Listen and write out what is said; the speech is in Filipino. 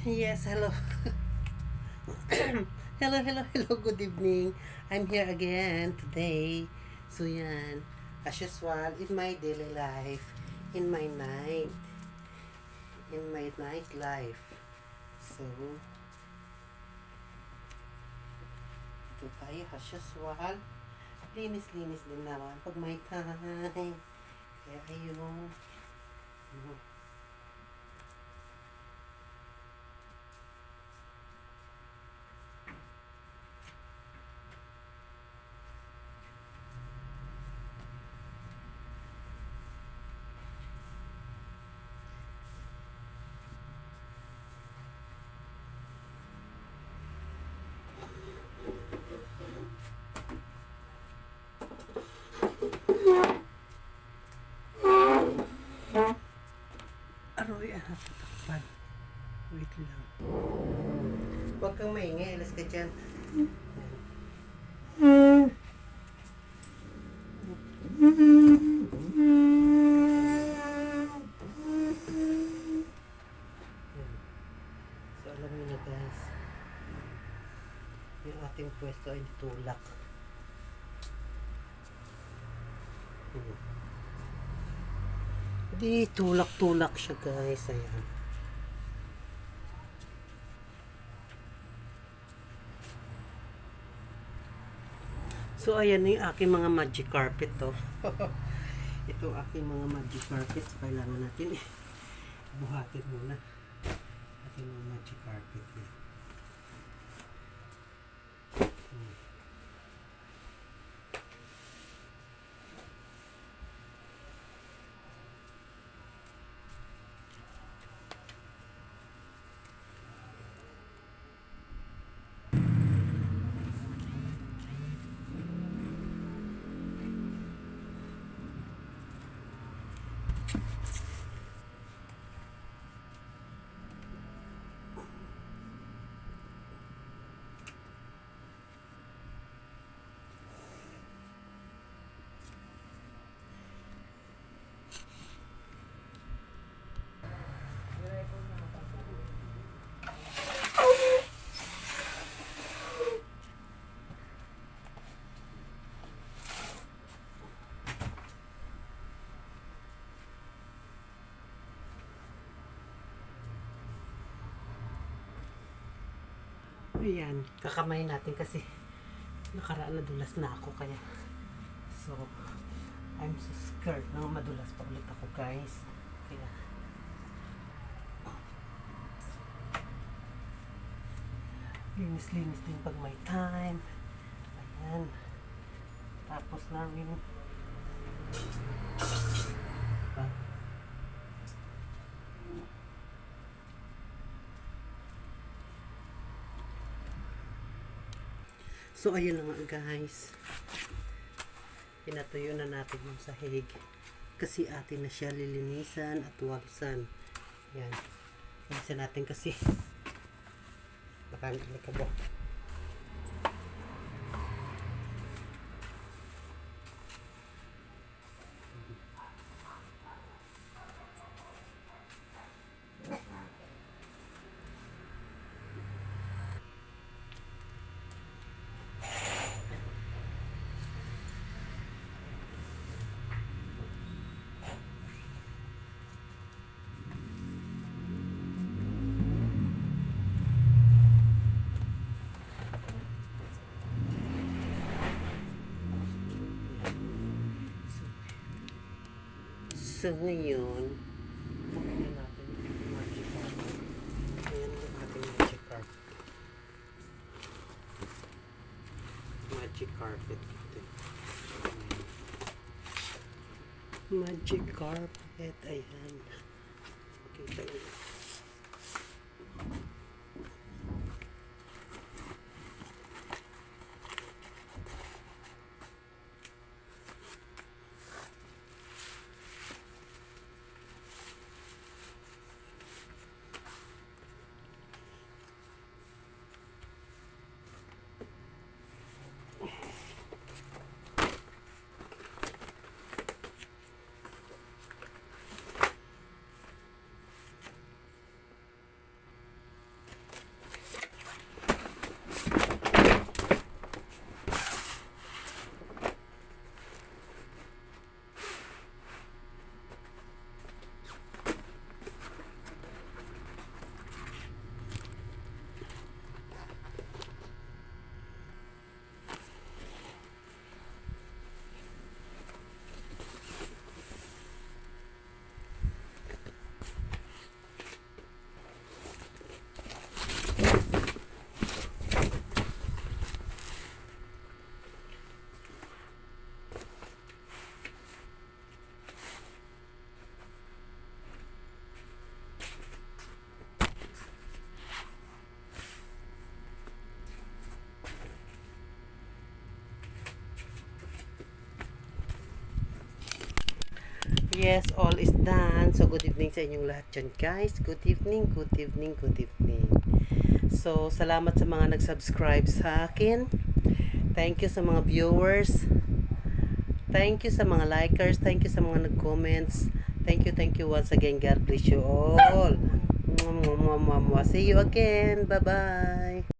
Yes, hello. Hello, good evening. I'm here again today. So yan, as usual, in my daily life, in my night, in my night life. So, ito tayo as usual. Linis-linis din naman pag may time. Kaya ayun. Aroy, tatakpan. Wait lang. Huwag kang maingay, alas ka dyan. So alam niyo na guys, yung ating pwesto ay tulak. Hindi, tulak-tulak siya guys. Ayan. So ayan yung aking mga magic carpet to. Ito aking mga magic carpet. So, kailangan natin buhatin muna. Aking mga magic carpet yan. Ayan, kakamay natin kasi nakaraan nadulas na ako kaya. So, I'm so scared na madulas pa ulit ako guys. Kaya, linis-linis din pag may time. Ayan. Tapos na rin. So, ayun na nga guys. Pinatuyo na natin yung sahig. Kasi atin na siya lilinisan at walsan. Yan. Linisan natin kasi baka likabok. So, ngayon, buksan natin yung magic carpet. Ayan yung ating magic carpet. Magic carpet. Magic carpet. Ayan. Makita nyo. Yes, all is done. So, good evening sa inyong lahat dyan, guys. Good evening, good evening, good evening. So, salamat sa mga nag-subscribe sa akin. Thank you sa mga viewers. Thank you sa mga likers. Thank you sa mga nag-comments. Thank you once again. God bless you all. See you again. Bye-bye.